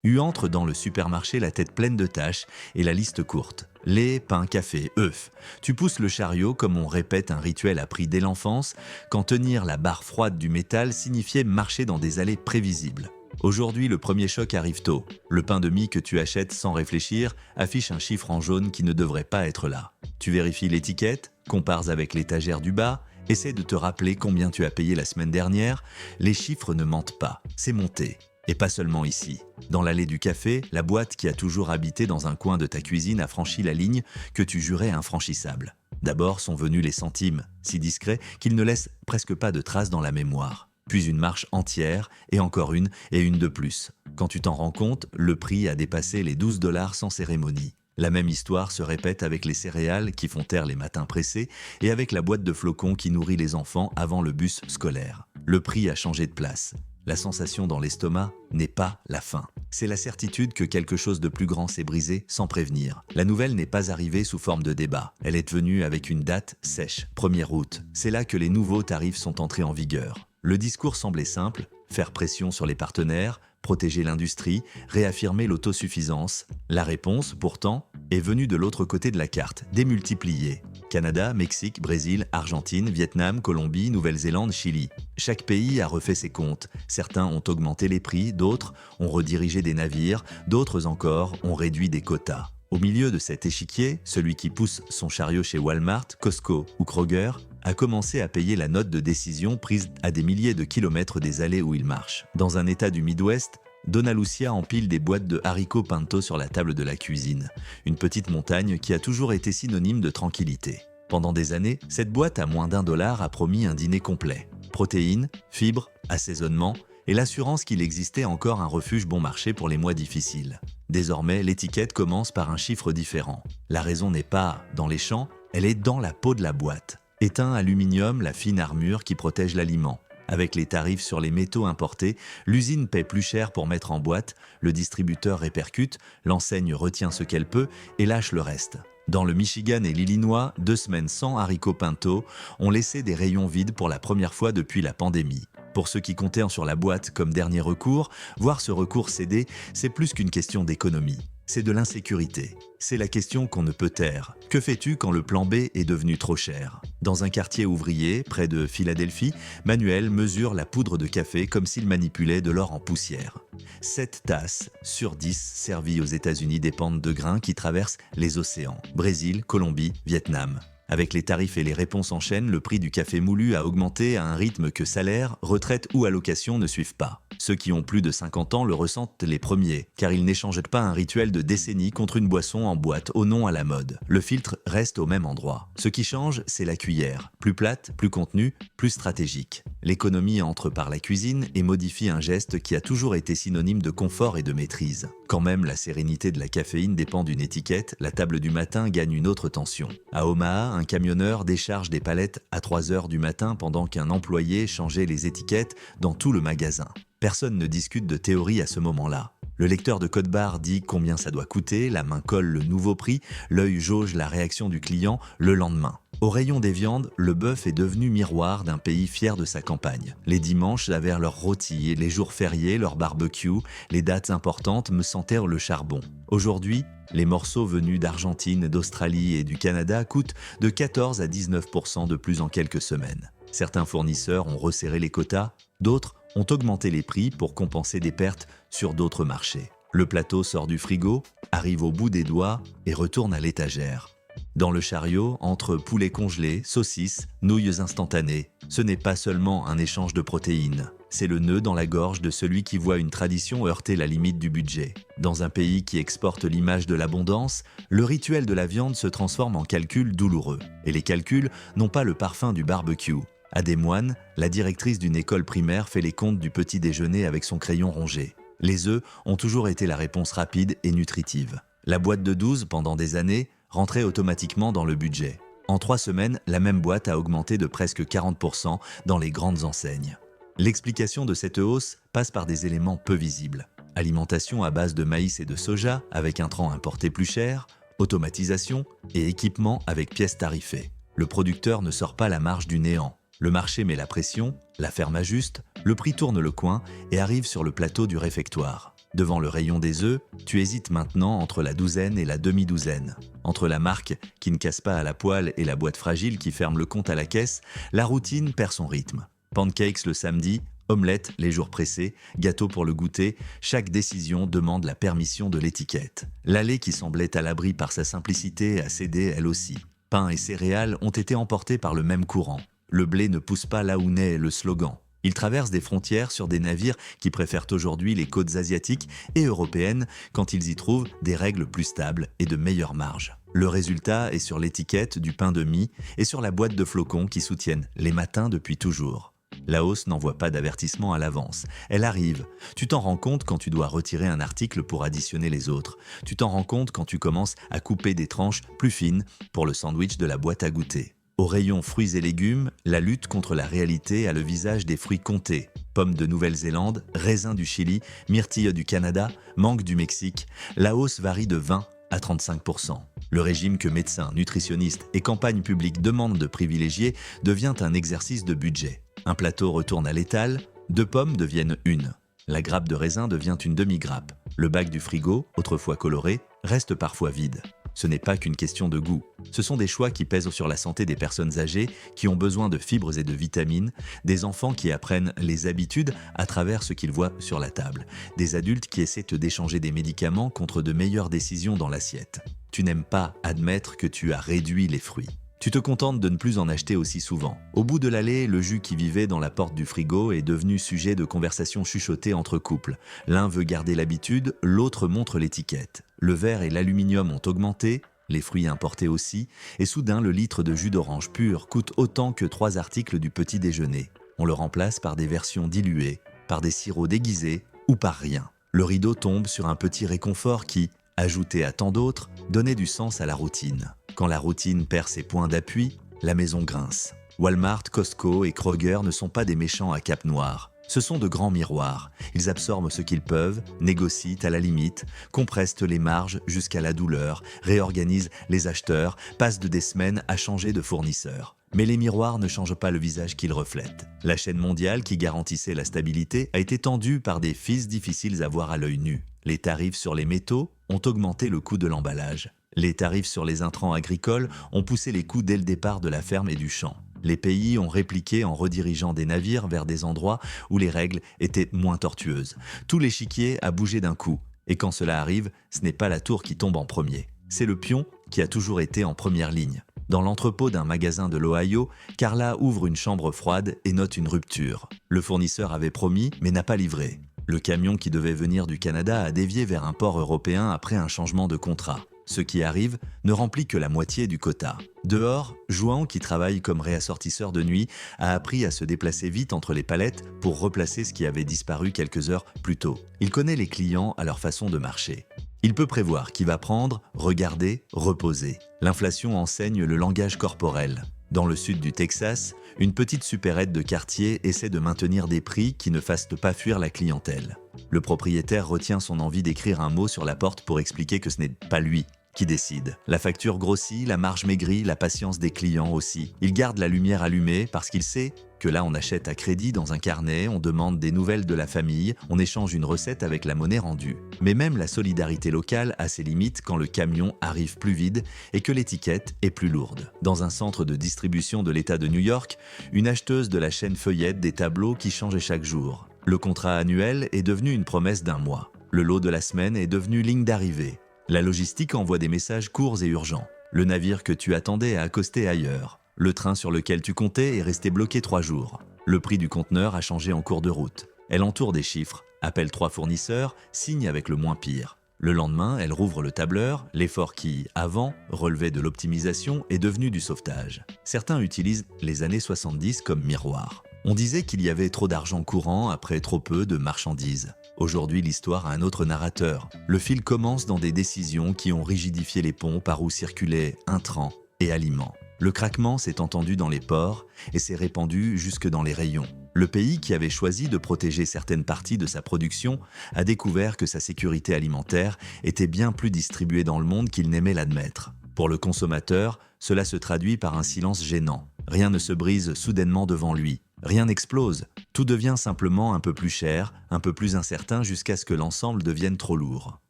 Entre dans le supermarché la tête pleine de tâches et la liste courte. Lait, pain, café, œufs. Tu pousses le chariot comme on répète un rituel appris dès l'enfance, quand tenir la barre froide du métal signifiait marcher dans des allées prévisibles. Aujourd'hui, le premier choc arrive tôt. Le pain de mie que tu achètes sans réfléchir affiche un chiffre en jaune qui ne devrait pas être là. Tu vérifies l'étiquette, compares avec l'étagère du bas, essaies de te rappeler combien tu as payé la semaine dernière. Les chiffres ne mentent pas, c'est monté. Et pas seulement ici. Dans l'allée du café, la boîte qui a toujours habité dans un coin de ta cuisine a franchi la ligne que tu jurais infranchissable. D'abord sont venus les centimes, si discrets qu'ils ne laissent presque pas de traces dans la mémoire. Puis une marche entière, et encore une, et une de plus. Quand tu t'en rends compte, le prix a dépassé les 12 $ sans cérémonie. La même histoire se répète avec les céréales qui font taire les matins pressés et avec la boîte de flocons qui nourrit les enfants avant le bus scolaire. Le prix a changé de place. La sensation dans l'estomac n'est pas la faim. C'est la certitude que quelque chose de plus grand s'est brisé sans prévenir. La nouvelle n'est pas arrivée sous forme de débat. Elle est venue avec une date sèche, 1er août. C'est là que les nouveaux tarifs sont entrés en vigueur. Le discours semblait simple, faire pression sur les partenaires, protéger l'industrie, réaffirmer l'autosuffisance. La réponse, pourtant, est venue de l'autre côté de la carte, démultipliée. Canada, Mexique, Brésil, Argentine, Vietnam, Colombie, Nouvelle-Zélande, Chili. Chaque pays a refait ses comptes. Certains ont augmenté les prix, d'autres ont redirigé des navires, d'autres encore ont réduit des quotas. Au milieu de cet échiquier, celui qui pousse son chariot chez Walmart, Costco ou Kroger a commencé à payer la note de décision prise à des milliers de kilomètres des allées où il marche. Dans un état du Midwest, Donna Lucia empile des boîtes de haricots pinto sur la table de la cuisine, une petite montagne qui a toujours été synonyme de tranquillité. Pendant des années, cette boîte à moins d'1 $ a promis un dîner complet. Protéines, fibres, assaisonnement et l'assurance qu'il existait encore un refuge bon marché pour les mois difficiles. Désormais, l'étiquette commence par un chiffre différent. La raison n'est pas dans les champs, elle est dans la peau de la boîte. Étain aluminium, la fine armure qui protège l'aliment. Avec les tarifs sur les métaux importés, l'usine paie plus cher pour mettre en boîte, le distributeur répercute, l'enseigne retient ce qu'elle peut et lâche le reste. Dans le Michigan et l'Illinois, 2 semaines sans haricots pinto ont laissé des rayons vides pour la première fois depuis la pandémie. Pour ceux qui comptaient sur la boîte comme dernier recours, voir ce recours céder, c'est plus qu'une question d'économie. C'est de l'insécurité. C'est la question qu'on ne peut taire. Que fais-tu quand le plan B est devenu trop cher? Dans un quartier ouvrier, près de Philadelphie, Manuel mesure la poudre de café comme s'il manipulait de l'or en poussière. 7 tasses sur 10 servies aux États-Unis dépendent de grains qui traversent les océans. Brésil, Colombie, Vietnam. Avec les tarifs et les réponses en chaîne, le prix du café moulu a augmenté à un rythme que salaire, retraite ou allocation ne suivent pas. Ceux qui ont plus de 50 ans le ressentent les premiers, car ils n'échangent pas un rituel de décennies contre une boisson en boîte au nom à la mode. Le filtre reste au même endroit. Ce qui change, c'est la cuillère. Plus plate, plus contenue, plus stratégique. L'économie entre par la cuisine et modifie un geste qui a toujours été synonyme de confort et de maîtrise. Quand même la sérénité de la caféine dépend d'une étiquette, la table du matin gagne une autre tension. À Omaha, un camionneur décharge des palettes à 3 h du matin pendant qu'un employé changeait les étiquettes dans tout le magasin. Personne ne discute de théorie à ce moment-là. Le lecteur de code-barre dit combien ça doit coûter, la main colle le nouveau prix, l'œil jauge la réaction du client le lendemain. Au rayon des viandes, le bœuf est devenu miroir d'un pays fier de sa campagne. Les dimanches s'avèrent leurs rôtis, les jours fériés, leur barbecue, les dates importantes me sentèrent le charbon. Aujourd'hui, les morceaux venus d'Argentine, d'Australie et du Canada coûtent de 14 à 19% de plus en quelques semaines. Certains fournisseurs ont resserré les quotas, d'autres ont augmenté les prix pour compenser des pertes sur d'autres marchés. Le plateau sort du frigo, arrive au bout des doigts et retourne à l'étagère. Dans le chariot, entre poulet congelé, saucisses, nouilles instantanées, ce n'est pas seulement un échange de protéines. C'est le nœud dans la gorge de celui qui voit une tradition heurter la limite du budget. Dans un pays qui exporte l'image de l'abondance, le rituel de la viande se transforme en calcul douloureux. Et les calculs n'ont pas le parfum du barbecue. À Des Moines, la directrice d'une école primaire fait les comptes du petit déjeuner avec son crayon rongé. Les œufs ont toujours été la réponse rapide et nutritive. La boîte de 12, pendant des années, rentrait automatiquement dans le budget. En 3 semaines, la même boîte a augmenté de presque 40% dans les grandes enseignes. L'explication de cette hausse passe par des éléments peu visibles. Alimentation à base de maïs et de soja avec intrants importés plus chers, automatisation et équipement avec pièces tarifées. Le producteur ne sort pas la marge du néant. Le marché met la pression, la ferme ajuste, le prix tourne le coin et arrive sur le plateau du réfectoire. Devant le rayon des œufs, tu hésites maintenant entre la douzaine et la demi-douzaine. Entre la marque qui ne casse pas à la poêle et la boîte fragile qui ferme le compte à la caisse, la routine perd son rythme. Pancakes le samedi, omelette les jours pressés, gâteau pour le goûter, chaque décision demande la permission de l'étiquette. L'allée qui semblait à l'abri par sa simplicité a cédé elle aussi. Pain et céréales ont été emportés par le même courant. Le blé ne pousse pas là où naît le slogan. Il traverse des frontières sur des navires qui préfèrent aujourd'hui les côtes asiatiques et européennes quand ils y trouvent des règles plus stables et de meilleures marges. Le résultat est sur l'étiquette du pain de mie et sur la boîte de flocons qui soutiennent les matins depuis toujours. La hausse n'envoie pas d'avertissement à l'avance. Elle arrive. Tu t'en rends compte quand tu dois retirer un article pour additionner les autres. Tu t'en rends compte quand tu commences à couper des tranches plus fines pour le sandwich de la boîte à goûter. Au rayon fruits et légumes, la lutte contre la réalité a le visage des fruits comptés. Pommes de Nouvelle-Zélande, raisins du Chili, myrtilles du Canada, mangue du Mexique. La hausse varie de 20 à 35%. Le régime que médecins, nutritionnistes et campagnes publiques demandent de privilégier devient un exercice de budget. Un plateau retourne à l'étal, 2 pommes deviennent une. La grappe de raisin devient une demi-grappe. Le bac du frigo, autrefois coloré, reste parfois vide. Ce n'est pas qu'une question de goût. Ce sont des choix qui pèsent sur la santé des personnes âgées qui ont besoin de fibres et de vitamines, des enfants qui apprennent les habitudes à travers ce qu'ils voient sur la table, des adultes qui essaient d'échanger des médicaments contre de meilleures décisions dans l'assiette. Tu n'aimes pas admettre que tu as réduit les fruits. Tu te contentes de ne plus en acheter aussi souvent. Au bout de l'allée, le jus qui vivait dans la porte du frigo est devenu sujet de conversations chuchotées entre couples. L'un veut garder l'habitude, l'autre montre l'étiquette. Le verre et l'aluminium ont augmenté, les fruits importés aussi, et soudain le litre de jus d'orange pur coûte autant que 3 articles du petit déjeuner. On le remplace par des versions diluées, par des sirops déguisés ou par rien. Le rideau tombe sur un petit réconfort qui, ajouté à tant d'autres, donnait du sens à la routine. Quand la routine perd ses points d'appui, la maison grince. Walmart, Costco et Kroger ne sont pas des méchants à cape noire. Ce sont de grands miroirs. Ils absorbent ce qu'ils peuvent, négocient à la limite, compressent les marges jusqu'à la douleur, réorganisent les acheteurs, passent des semaines à changer de fournisseur. Mais les miroirs ne changent pas le visage qu'ils reflètent. La chaîne mondiale qui garantissait la stabilité a été tendue par des fils difficiles à voir à l'œil nu. Les tarifs sur les métaux ont augmenté le coût de l'emballage. Les tarifs sur les intrants agricoles ont poussé les coûts dès le départ de la ferme et du champ. Les pays ont répliqué en redirigeant des navires vers des endroits où les règles étaient moins tortueuses. Tout l'échiquier a bougé d'un coup. Et quand cela arrive, ce n'est pas la tour qui tombe en premier. C'est le pion qui a toujours été en première ligne. Dans l'entrepôt d'un magasin de l'Ohio, Carla ouvre une chambre froide et note une rupture. Le fournisseur avait promis, mais n'a pas livré. Le camion qui devait venir du Canada a dévié vers un port européen après un changement de contrat. Ce qui arrive ne remplit que la moitié du quota. Dehors, Juan, qui travaille comme réassortisseur de nuit, a appris à se déplacer vite entre les palettes pour replacer ce qui avait disparu quelques heures plus tôt. Il connaît les clients à leur façon de marcher. Il peut prévoir qui va prendre, regarder, reposer. L'inflation enseigne le langage corporel. Dans le sud du Texas, une petite supérette de quartier essaie de maintenir des prix qui ne fassent pas fuir la clientèle. Le propriétaire retient son envie d'écrire un mot sur la porte pour expliquer que ce n'est pas lui qui décide. La facture grossit, la marge maigrit, la patience des clients aussi. Il garde la lumière allumée parce qu'il sait que là on achète à crédit dans un carnet, on demande des nouvelles de la famille, on échange une recette avec la monnaie rendue. Mais même la solidarité locale a ses limites quand le camion arrive plus vide et que l'étiquette est plus lourde. Dans un centre de distribution de l'État de New York, une acheteuse de la chaîne feuillette des tableaux qui changent chaque jour. Le contrat annuel est devenu une promesse d'un mois. Le lot de la semaine est devenu ligne d'arrivée. La logistique envoie des messages courts et urgents. Le navire que tu attendais a accosté ailleurs. Le train sur lequel tu comptais est resté bloqué 3 jours. Le prix du conteneur a changé en cours de route. Elle entoure des chiffres, appelle 3 fournisseurs, signe avec le moins pire. Le lendemain, elle rouvre le tableur, l'effort qui, avant, relevait de l'optimisation est devenu du sauvetage. Certains utilisent les années 70 comme miroir. On disait qu'il y avait trop d'argent courant après trop peu de marchandises. Aujourd'hui, l'histoire a un autre narrateur. Le fil commence dans des décisions qui ont rigidifié les ponts par où circulaient intrants et aliments. Le craquement s'est entendu dans les ports et s'est répandu jusque dans les rayons. Le pays qui avait choisi de protéger certaines parties de sa production a découvert que sa sécurité alimentaire était bien plus distribuée dans le monde qu'il n'aimait l'admettre. Pour le consommateur, cela se traduit par un silence gênant. Rien ne se brise soudainement devant lui. Rien n'explose. Tout devient simplement un peu plus cher, un peu plus incertain jusqu'à ce que l'ensemble devienne trop lourd.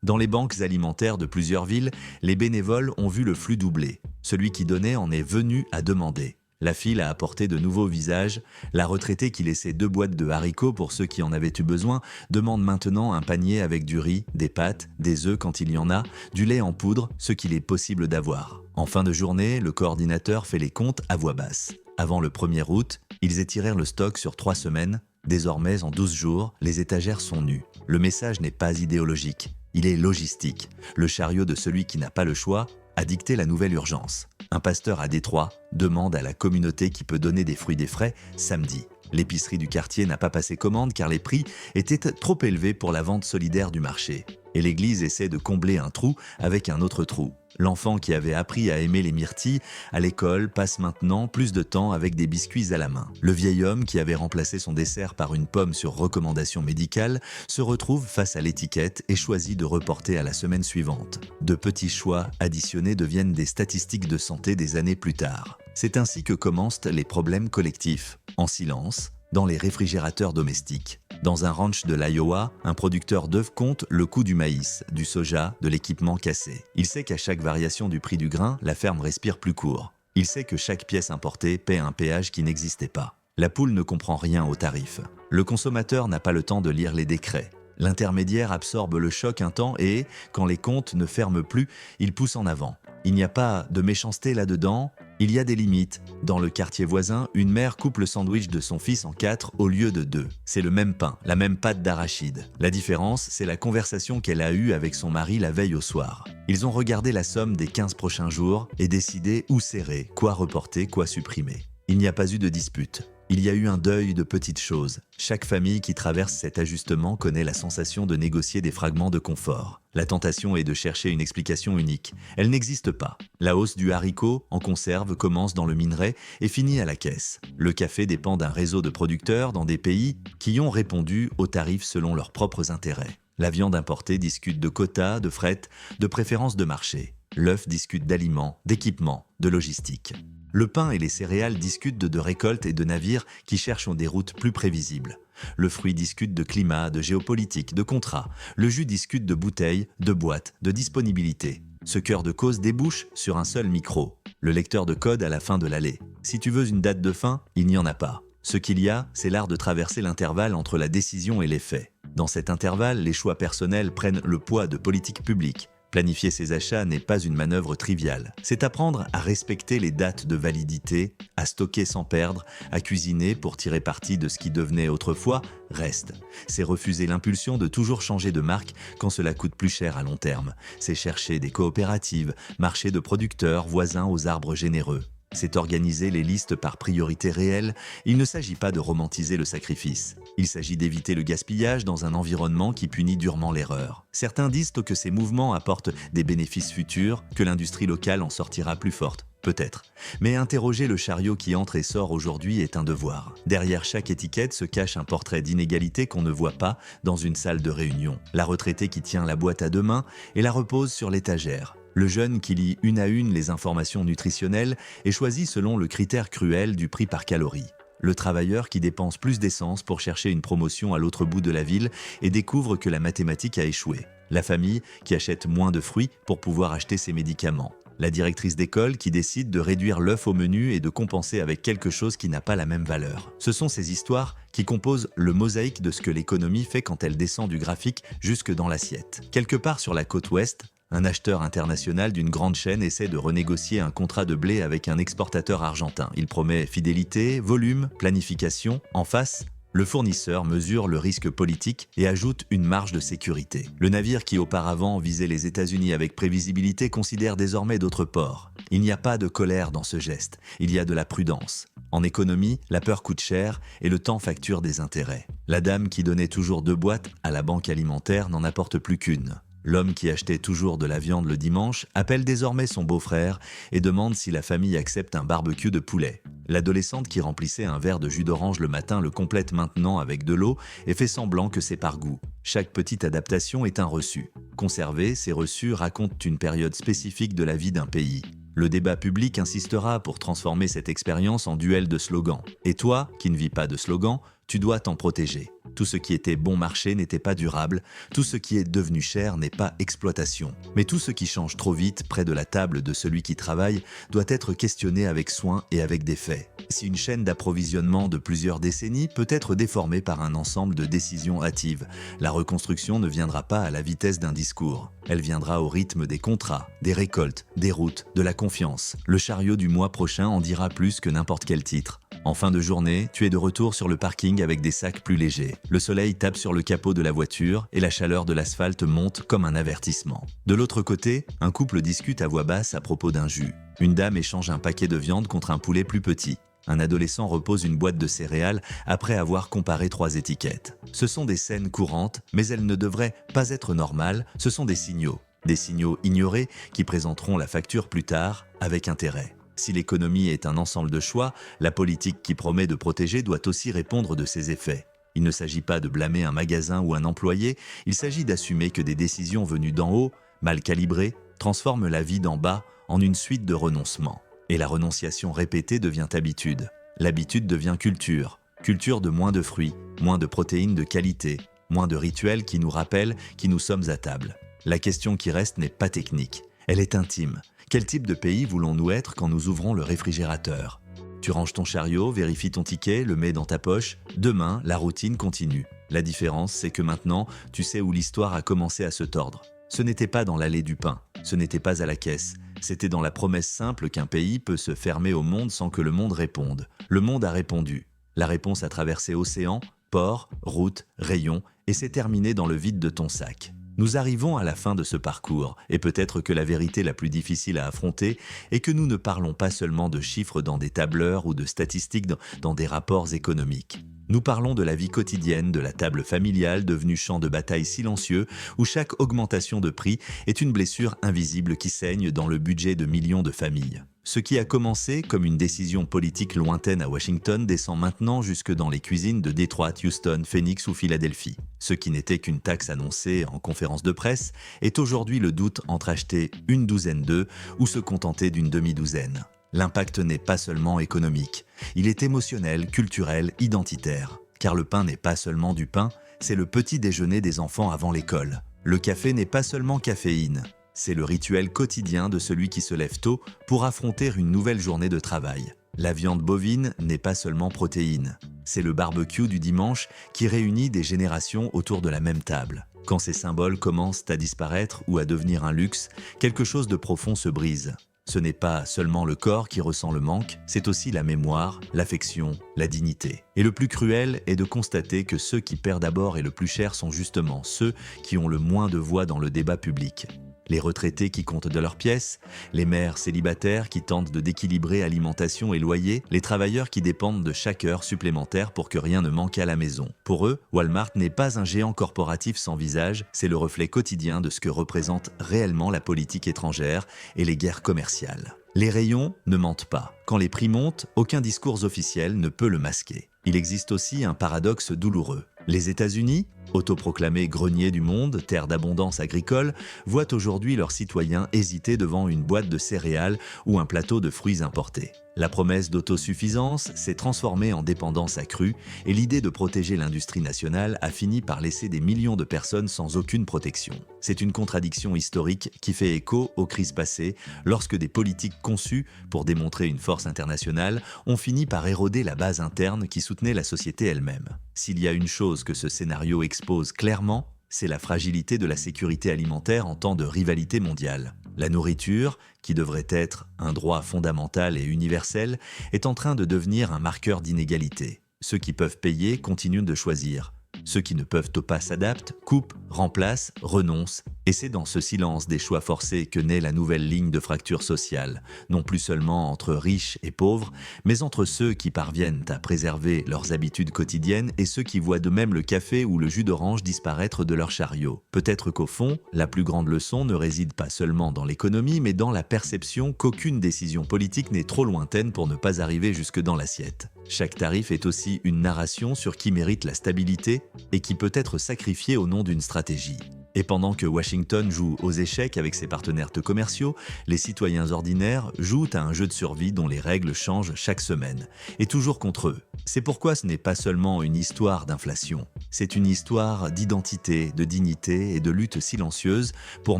Dans les banques alimentaires de plusieurs villes, les bénévoles ont vu le flux doubler. Celui qui donnait en est venu à demander. La file a apporté de nouveaux visages. La retraitée qui laissait 2 boîtes de haricots pour ceux qui en avaient eu besoin demande maintenant un panier avec du riz, des pâtes, des œufs quand il y en a, du lait en poudre, ce qu'il est possible d'avoir. En fin de journée, le coordinateur fait les comptes à voix basse. Avant le 1er août, ils étirèrent le stock sur 3 semaines. Désormais, en 12 jours, les étagères sont nues. Le message n'est pas idéologique, il est logistique. Le chariot de celui qui n'a pas le choix a dicté la nouvelle urgence. Un pasteur à Détroit demande à la communauté qui peut donner des fruits des frais samedi. L'épicerie du quartier n'a pas passé commande car les prix étaient trop élevés pour la vente solidaire du marché. Et l'église essaie de combler un trou avec un autre trou. L'enfant qui avait appris à aimer les myrtilles à l'école passe maintenant plus de temps avec des biscuits à la main. Le vieil homme qui avait remplacé son dessert par une pomme sur recommandation médicale se retrouve face à l'étiquette et choisit de reporter à la semaine suivante. De petits choix additionnés deviennent des statistiques de santé des années plus tard. C'est ainsi que commencent les problèmes collectifs, en silence, dans les réfrigérateurs domestiques. Dans un ranch de l'Iowa, un producteur d'œufs compte le coût du maïs, du soja, de l'équipement cassé. Il sait qu'à chaque variation du prix du grain, la ferme respire plus court. Il sait que chaque pièce importée paie un péage qui n'existait pas. La poule ne comprend rien aux tarifs. Le consommateur n'a pas le temps de lire les décrets. L'intermédiaire absorbe le choc un temps et, quand les comptes ne ferment plus, il pousse en avant. Il n'y a pas de méchanceté là-dedans, il y a des limites. Dans le quartier voisin, une mère coupe le sandwich de son fils en 4 au lieu de 2. C'est le même pain, la même pâte d'arachide. La différence, c'est la conversation qu'elle a eue avec son mari la veille au soir. Ils ont regardé la somme des 15 prochains jours et décidé où serrer, quoi reporter, quoi supprimer. Il n'y a pas eu de dispute. Il y a eu un deuil de petites choses. Chaque famille qui traverse cet ajustement connaît la sensation de négocier des fragments de confort. La tentation est de chercher une explication unique. Elle n'existe pas. La hausse du haricot en conserve commence dans le minerai et finit à la caisse. Le café dépend d'un réseau de producteurs dans des pays qui ont répondu aux tarifs selon leurs propres intérêts. La viande importée discute de quotas, de fret, de préférences de marché. L'œuf discute d'aliments, d'équipements, de logistique. Le pain et les céréales discutent de récoltes et de navires qui cherchent des routes plus prévisibles. Le fruit discute de climat, de géopolitique, de contrats. Le jus discute de bouteilles, de boîtes, de disponibilité. Ce cœur de cause débouche sur un seul micro, le lecteur de code à la fin de l'allée. Si tu veux une date de fin, il n'y en a pas. Ce qu'il y a, c'est l'art de traverser l'intervalle entre la décision et les faits. Dans cet intervalle, les choix personnels prennent le poids de politiques publiques. Planifier ses achats n'est pas une manœuvre triviale. C'est apprendre à respecter les dates de validité, à stocker sans perdre, à cuisiner pour tirer parti de ce qui devenait autrefois reste. C'est refuser l'impulsion de toujours changer de marque quand cela coûte plus cher à long terme. C'est chercher des coopératives, marchés de producteurs voisins aux arbres généreux. C'est organiser les listes par priorité réelle. Il ne s'agit pas de romantiser le sacrifice. Il s'agit d'éviter le gaspillage dans un environnement qui punit durement l'erreur. Certains disent que ces mouvements apportent des bénéfices futurs, que l'industrie locale en sortira plus forte. Peut-être. Mais interroger le chariot qui entre et sort aujourd'hui est un devoir. Derrière chaque étiquette se cache un portrait d'inégalité qu'on ne voit pas dans une salle de réunion. La retraitée qui tient la boîte à 2 mains et la repose sur l'étagère. Le jeune qui lit une à une les informations nutritionnelles et choisit selon le critère cruel du prix par calorie. Le travailleur qui dépense plus d'essence pour chercher une promotion à l'autre bout de la ville et découvre que la mathématique a échoué. La famille qui achète moins de fruits pour pouvoir acheter ses médicaments. La directrice d'école qui décide de réduire l'œuf au menu et de compenser avec quelque chose qui n'a pas la même valeur. Ce sont ces histoires qui composent le mosaïque de ce que l'économie fait quand elle descend du graphique jusque dans l'assiette. Quelque part sur la côte ouest, un acheteur international d'une grande chaîne essaie de renégocier un contrat de blé avec un exportateur argentin. Il promet fidélité, volume, planification. En face, le fournisseur mesure le risque politique et ajoute une marge de sécurité. Le navire qui auparavant visait les États-Unis avec prévisibilité considère désormais d'autres ports. Il n'y a pas de colère dans ce geste, il y a de la prudence. En économie, la peur coûte cher et le temps facture des intérêts. La dame qui donnait toujours 2 boîtes à la banque alimentaire n'en apporte plus qu'une. L'homme qui achetait toujours de la viande le dimanche appelle désormais son beau-frère et demande si la famille accepte un barbecue de poulet. L'adolescente qui remplissait un verre de jus d'orange le matin le complète maintenant avec de l'eau et fait semblant que c'est par goût. Chaque petite adaptation est un reçu. Conserver, ces reçus racontent une période spécifique de la vie d'un pays. Le débat public insistera pour transformer cette expérience en duel de slogans. Et toi, qui ne vis pas de slogans, tu dois t'en protéger. Tout ce qui était bon marché n'était pas durable, tout ce qui est devenu cher n'est pas exploitation. Mais tout ce qui change trop vite près de la table de celui qui travaille doit être questionné avec soin et avec des faits. Si une chaîne d'approvisionnement de plusieurs décennies peut être déformée par un ensemble de décisions hâtives, la reconstruction ne viendra pas à la vitesse d'un discours. Elle viendra au rythme des contrats, des récoltes, des routes, de la confiance. Le chariot du mois prochain en dira plus que n'importe quel titre. En fin de journée, tu es de retour sur le parking avec des sacs plus légers. Le soleil tape sur le capot de la voiture et la chaleur de l'asphalte monte comme un avertissement. De l'autre côté, un couple discute à voix basse à propos d'un jus. Une dame échange un paquet de viande contre un poulet plus petit. Un adolescent repose une boîte de céréales après avoir comparé 3 étiquettes. Ce sont des scènes courantes, mais elles ne devraient pas être normales, ce sont des signaux. Des signaux ignorés qui présenteront la facture plus tard avec intérêt. Si l'économie est un ensemble de choix, la politique qui promet de protéger doit aussi répondre de ses effets. Il ne s'agit pas de blâmer un magasin ou un employé, il s'agit d'assumer que des décisions venues d'en haut, mal calibrées, transforment la vie d'en bas en une suite de renoncements. Et la renonciation répétée devient habitude. L'habitude devient culture. Culture de moins de fruits, moins de protéines de qualité, moins de rituels qui nous rappellent qui nous sommes à table. La question qui reste n'est pas technique, elle est intime. Quel type de pays voulons-nous être quand nous ouvrons le réfrigérateur ? Tu ranges ton chariot, vérifies ton ticket, le mets dans ta poche. Demain, la routine continue. La différence, c'est que maintenant, tu sais où l'histoire a commencé à se tordre. Ce n'était pas dans l'allée du pain, ce n'était pas à la caisse. C'était dans la promesse simple qu'un pays peut se fermer au monde sans que le monde réponde. Le monde a répondu. La réponse a traversé océan, port, route, rayon, et s'est terminée dans le vide de ton sac. Nous arrivons à la fin de ce parcours, et peut-être que la vérité la plus difficile à affronter est que nous ne parlons pas seulement de chiffres dans des tableurs ou de statistiques dans des rapports économiques. Nous parlons de la vie quotidienne, de la table familiale devenue champ de bataille silencieux où chaque augmentation de prix est une blessure invisible qui saigne dans le budget de millions de familles. Ce qui a commencé comme une décision politique lointaine à Washington descend maintenant jusque dans les cuisines de Détroit, Houston, Phoenix ou Philadelphie. Ce qui n'était qu'une taxe annoncée en conférence de presse est aujourd'hui le doute entre acheter une douzaine d'œufs ou se contenter d'une demi-douzaine. L'impact n'est pas seulement économique, il est émotionnel, culturel, identitaire. Car le pain n'est pas seulement du pain, c'est le petit déjeuner des enfants avant l'école. Le café n'est pas seulement caféine, c'est le rituel quotidien de celui qui se lève tôt pour affronter une nouvelle journée de travail. La viande bovine n'est pas seulement protéine, c'est le barbecue du dimanche qui réunit des générations autour de la même table. Quand ces symboles commencent à disparaître ou à devenir un luxe, quelque chose de profond se brise. Ce n'est pas seulement le corps qui ressent le manque, c'est aussi la mémoire, l'affection, la dignité. Et le plus cruel est de constater que ceux qui perdent d'abord et le plus cher sont justement ceux qui ont le moins de voix dans le débat public. Les retraités qui comptent de leurs pièces, les mères célibataires qui tentent de d'équilibrer alimentation et loyer, les travailleurs qui dépendent de chaque heure supplémentaire pour que rien ne manque à la maison. Pour eux, Walmart n'est pas un géant corporatif sans visage, c'est le reflet quotidien de ce que représente réellement la politique étrangère et les guerres commerciales. Les rayons ne mentent pas. Quand les prix montent, aucun discours officiel ne peut le masquer. Il existe aussi un paradoxe douloureux. Les États-Unis, autoproclamés grenier du monde, terre d'abondance agricole, voient aujourd'hui leurs citoyens hésiter devant une boîte de céréales ou un plateau de fruits importés. La promesse d'autosuffisance s'est transformée en dépendance accrue et l'idée de protéger l'industrie nationale a fini par laisser des millions de personnes sans aucune protection. C'est une contradiction historique qui fait écho aux crises passées lorsque des politiques conçues pour démontrer une force internationale ont fini par éroder la base interne qui soutenait la société elle-même. S'il y a une chose que ce scénario expose clairement, c'est la fragilité de la sécurité alimentaire en temps de rivalité mondiale. La nourriture, qui devrait être un droit fondamental et universel, est en train de devenir un marqueur d'inégalité. Ceux qui peuvent payer continuent de choisir. Ceux qui ne peuvent pas s'adaptent, coupent, remplacent, renoncent. Et c'est dans ce silence des choix forcés que naît la nouvelle ligne de fracture sociale, non plus seulement entre riches et pauvres, mais entre ceux qui parviennent à préserver leurs habitudes quotidiennes et ceux qui voient de même le café ou le jus d'orange disparaître de leur chariot. Peut-être qu'au fond, la plus grande leçon ne réside pas seulement dans l'économie, mais dans la perception qu'aucune décision politique n'est trop lointaine pour ne pas arriver jusque dans l'assiette. Chaque tarif est aussi une narration sur qui mérite la stabilité et qui peut être sacrifié au nom d'une stratégie. Et pendant que Washington joue aux échecs avec ses partenaires commerciaux, les citoyens ordinaires jouent à un jeu de survie dont les règles changent chaque semaine, et toujours contre eux. C'est pourquoi ce n'est pas seulement une histoire d'inflation, c'est une histoire d'identité, de dignité et de lutte silencieuse pour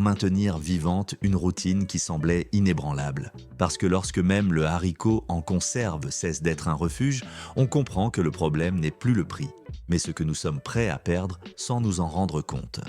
maintenir vivante une routine qui semblait inébranlable. Parce que lorsque même le haricot en conserve cesse d'être un refuge, on comprend que le problème n'est plus le prix, mais ce que nous sommes prêts à perdre sans nous en rendre compte.